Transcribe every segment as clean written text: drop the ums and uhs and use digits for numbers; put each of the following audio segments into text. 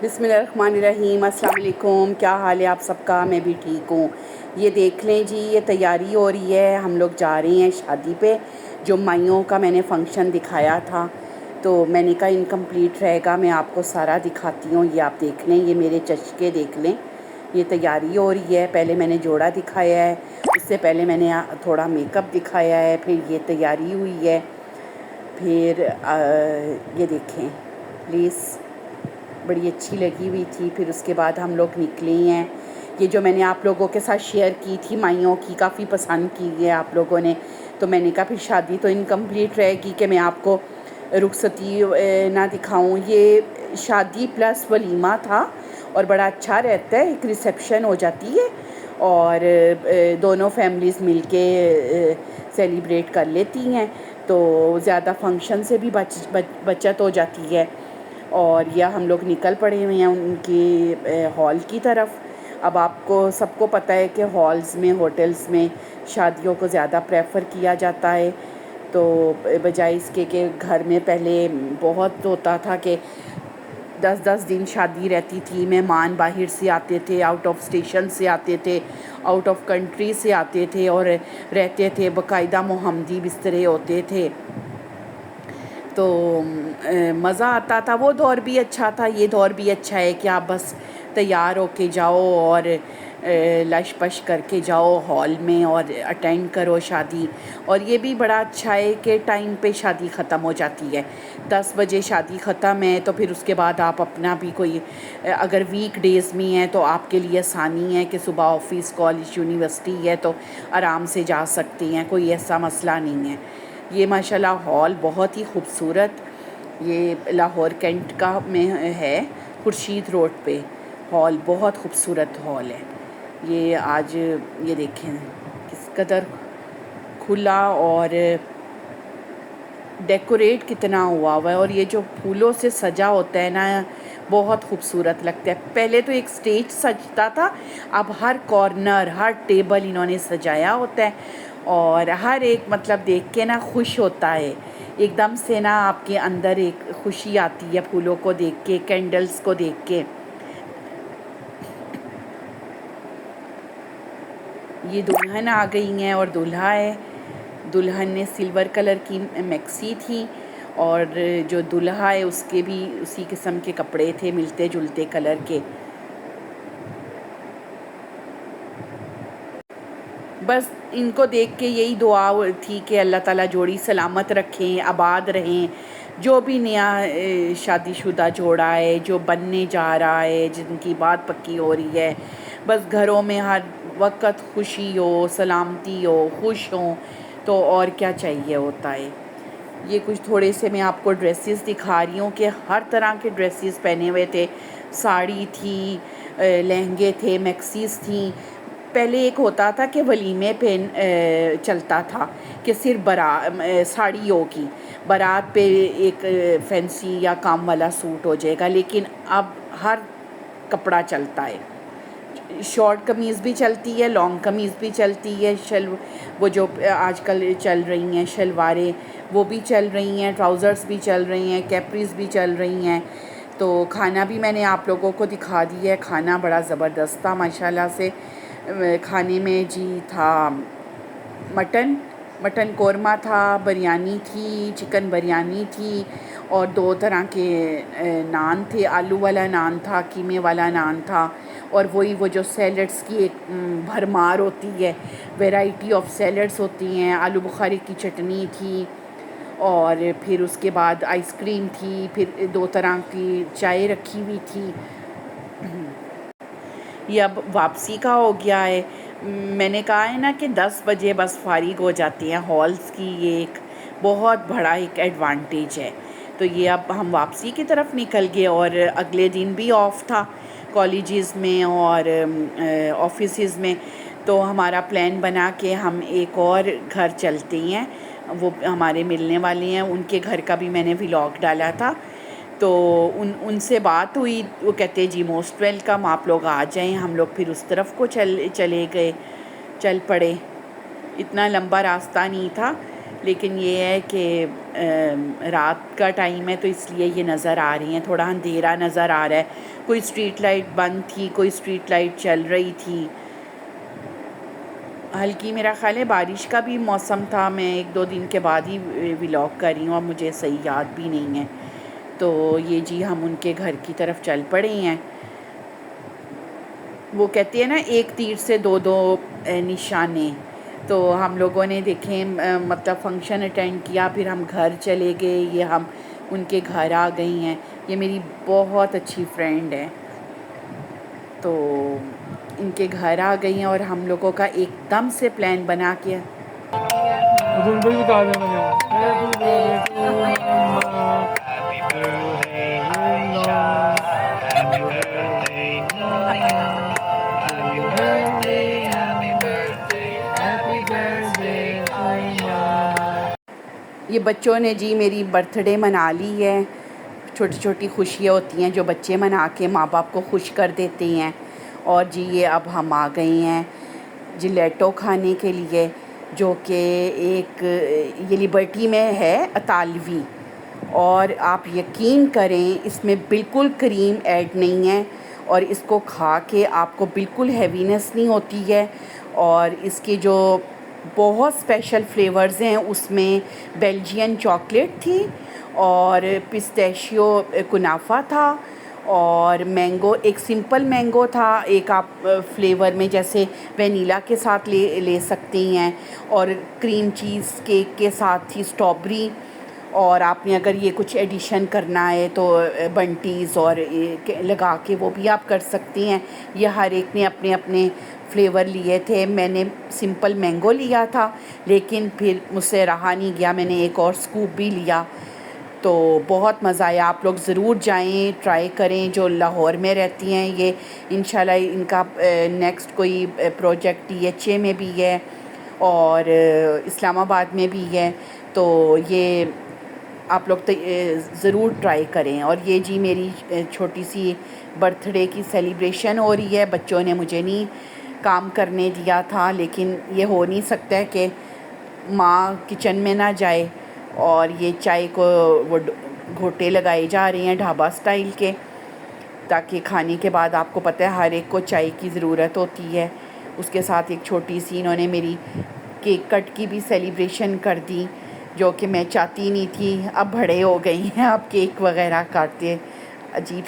बिस्मिल्लाहिर्रहमानिर्रहीम। अस्सलाम वालेकुम। क्या हाल है आप सबका? मैं भी ठीक हूँ। ये देख लें जी, ये तैयारी हो रही है, हम लोग जा रहे हैं शादी पे। जो माइयों का मैंने फ़ंक्शन दिखाया था तो मैंने कहा इनकम्प्लीट रहेगा, मैं आपको सारा दिखाती हूँ। ये आप देख लें, ये मेरे चचके देख लें, ये तैयारी हो रही है। पहले मैंने जोड़ा दिखाया है, उससे पहले मैंने थोड़ा मेकअप दिखाया है, फिर ये तैयारी हुई है। फिर ये देखें, प्लीज़ बड़ी अच्छी लगी हुई थी। फिर उसके बाद हम लोग निकले हैं। ये जो मैंने आप लोगों के साथ शेयर की थी माइयों की, काफ़ी पसंद की है आप लोगों ने। तो मैंने कहा फिर शादी तो इनकम्प्लीट रहेगी कि मैं आपको रुखसती ना दिखाऊं। ये शादी प्लस वलीमा था और बड़ा अच्छा रहता है, एक रिसेप्शन हो जाती है और दोनों फैमिलीज़ मिलके सेलिब्रेट कर लेती हैं, तो ज़्यादा फंक्शन से भी बचत हो जाती है। और यह हम लोग निकल पड़े हुए हैं उनके हॉल की तरफ। अब आपको सबको पता है कि हॉल्स में, होटल्स में शादियों को ज़्यादा प्रेफर किया जाता है, तो बजाय इसके कि घर में पहले बहुत होता था कि 10-10 दिन शादी रहती थी, मेहमान बाहर से आते थे, आउट ऑफ स्टेशन से आते थे, आउट ऑफ कंट्री से आते थे और रहते थे, बाकायदा मोहम्मदी बिस्तरे होते थे। तो मज़ा आता था। वो दौर भी अच्छा था, ये दौर भी अच्छा है कि आप बस तैयार होके जाओ और लश पश करके जाओ हॉल में और अटेंड करो शादी। और ये भी बड़ा अच्छा है कि टाइम पे शादी ख़त्म हो जाती है। 10 बजे शादी ख़त्म है तो फिर उसके बाद आप अपना भी कोई अगर वीक डेज़ में है तो आपके लिए आसानी है कि सुबह ऑफ़िस, कॉलेज, यूनिवर्सिटी है तो आराम से जा सकती हैं, कोई ऐसा मसला नहीं है। ये माशाल्लाह हॉल बहुत ही खूबसूरत, ये लाहौर कैंट का में है, खुर्शीद रोड पे हॉल, बहुत खूबसूरत हॉल है। ये आज ये देखें किस कदर खुला और डेकोरेट कितना हुआ है और ये जो फूलों से सजा होता है ना, बहुत खूबसूरत लगता है। पहले तो एक स्टेज सजता था, अब हर कॉर्नर, हर टेबल इन्होंने सजाया होता है और हर एक मतलब देख के ना खुश होता है एकदम से ना, आपके अंदर एक खुशी आती है फूलों को देख के, कैंडल्स को देख के। ये दुल्हन आ गई हैं और दूल्हा है। दुल्हन ने सिल्वर कलर की मैक्सी थी और जो दूल्हा है उसके भी उसी किस्म के कपड़े थे, मिलते जुलते कलर के। बस इनको देख के यही दुआ थी कि अल्लाह ताला जोड़ी सलामत रखें, आबाद रहें। जो भी नया शादीशुदा जोड़ा है, जो बनने जा रहा है, जिनकी बात पक्की हो रही है, बस घरों में हर वक्त खुशी हो, सलामती हो, खुश हों, तो और क्या चाहिए होता है। ये कुछ थोड़े से मैं आपको ड्रेसेस दिखा रही हूँ कि हर तरह के ड्रेसेस पहने हुए थे। साड़ी थी, लहंगे थे, मैक्सीज थी। पहले एक होता था कि वलीमे पे चलता था कि सिर्फ साड़ी होगी, बारात पे एक फैंसी या काम वाला सूट हो जाएगा, लेकिन अब हर कपड़ा चलता है। शॉर्ट कमीज़ भी चलती है, लॉन्ग कमीज़ भी चलती है, वो जो आजकल चल रही हैं शलवारें, वो भी चल रही हैं, ट्राउज़र्स भी चल रही हैं, कैप्रीज़ भी चल रही हैं। तो खाना भी मैंने आप लोगों को दिखा दिया है। खाना बड़ा ज़बरदस्त था माशाल्लाह से। खाने में जी था मटन कोरमा था, बिरयानी थी, चिकन बिरयानी थी और 2 तरह के नान थे। आलू वाला नान था, कीमे वाला नान था और वही वो जो सैलड्स की एक भरमार होती है, वैरायटी ऑफ सैलड्स होती हैं। आलू बुखारी की चटनी थी और फिर उसके बाद आइसक्रीम थी, फिर 2 तरह की चाय रखी हुई थी। ये अब वापसी का हो गया है। मैंने कहा है ना कि 10 बजे बस फारिग हो जाती हैं हॉल्स की, ये एक बहुत बड़ा एक एडवांटेज है। तो ये अब हम वापसी की तरफ निकल गए और अगले दिन भी ऑफ था कॉलेजेस में और ऑफिसेज़ में। तो हमारा प्लान बना कि हम एक और घर चलते हैं, वो हमारे मिलने वाले हैं, उनके घर का भी मैंने व्लॉग डाला था। तो उनसे बात हुई, वो कहते जी मोस्ट वेलकम, आप लोग आ जाएं। हम लोग फिर उस तरफ को चले गए, चल पड़े। इतना लंबा रास्ता नहीं था, लेकिन ये है कि रात का टाइम है तो इसलिए ये नज़र आ रही हैं, थोड़ा अंधेरा नज़र आ रहा है। कोई स्ट्रीट लाइट बंद थी, कोई स्ट्रीट लाइट चल रही थी। हल्की मेरा ख़्याल है बारिश का भी मौसम था। मैं 1-2 दिन के बाद ही व्लॉग कर रही हूँ, अब मुझे सही याद भी नहीं है। तो ये जी हम उनके घर की तरफ चल पड़े हैं। वो कहते हैं ना, एक तीर से दो निशाने। तो हम लोगों ने देखें मतलब फ़ंक्शन अटेंड किया, फिर हम घर चले गए। ये हम उनके घर आ गई हैं। ये मेरी बहुत अच्छी फ्रेंड है, तो इनके घर आ गई हैं और हम लोगों का एकदम से प्लान बना के ये बच्चों ने जी मेरी बर्थडे मना ली है। छोटी छोटी खुशियाँ होती हैं जो बच्चे मना के माँ बाप को खुश कर देते हैं। और जी ये अब हम आ गए हैं जिलेटो खाने के लिए, जो कि एक ये लिबर्टी में है, इतालवी। और आप यकीन करें इसमें बिल्कुल क्रीम ऐड नहीं है और इसको खा के आपको बिल्कुल हैवीनेस नहीं होती है। और इसके जो बहुत स्पेशल फ्लेवर्स हैं उसमें बेल्जियन चॉकलेट थी और पिस्ताशियो कुनाफा था और मैंगो, एक सिंपल मैंगो था, एक आप फ्लेवर में जैसे वनीला के साथ ले सकती हैं, और क्रीम चीज़ केक के साथ थी स्ट्रॉबेरी। और आपने अगर ये कुछ एडिशन करना है तो बंटीज़ और लगा के वो भी आप कर सकती हैं। ये हर एक ने अपने अपने फ्लेवर लिए थे। मैंने सिंपल मैंगो लिया था, लेकिन फिर मुझसे रहा नहीं गया, मैंने एक और स्कूप भी लिया। तो बहुत मज़ा आया। आप लोग ज़रूर जाएं, ट्राई करें। जो लाहौर में रहती हैं ये, इंशाल्लाह इनका नेक्स्ट कोई प्रोजेक्ट THA में भी है और इस्लामाबाद में भी है। तो ये आप लोग तो ज़रूर ट्राई करें। और ये जी मेरी छोटी सी बर्थडे की सेलिब्रेशन हो रही है। बच्चों ने मुझे नहीं काम करने दिया था, लेकिन ये हो नहीं सकता है कि माँ किचन में ना जाए। और ये चाय को वो घोटे लगाए जा रहे हैं ढाबा स्टाइल के, ताकि खाने के बाद आपको पता है हर एक को चाय की ज़रूरत होती है। उसके साथ एक छोटी सी इन्होंने मेरी केक कट की भी सेलिब्रेशन कर दी, जो कि मैं चाहती नहीं थी। अब बड़े हो गई हैं, अब केक वगैरह काटते अजीब।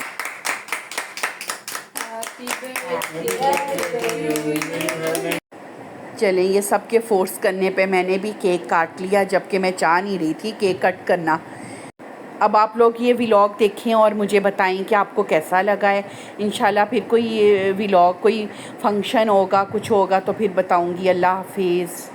चलें, ये सब के फ़ोर्स करने पे मैंने भी केक काट लिया, जबकि मैं चाह नहीं रही थी केक कट करना। अब आप लोग ये व्लॉग देखें और मुझे बताएं कि आपको कैसा लगा है। इंशाल्लाह फिर कोई व्लॉग, कोई फंक्शन होगा, कुछ होगा तो फिर बताऊंगी। अल्लाह हाफिज़।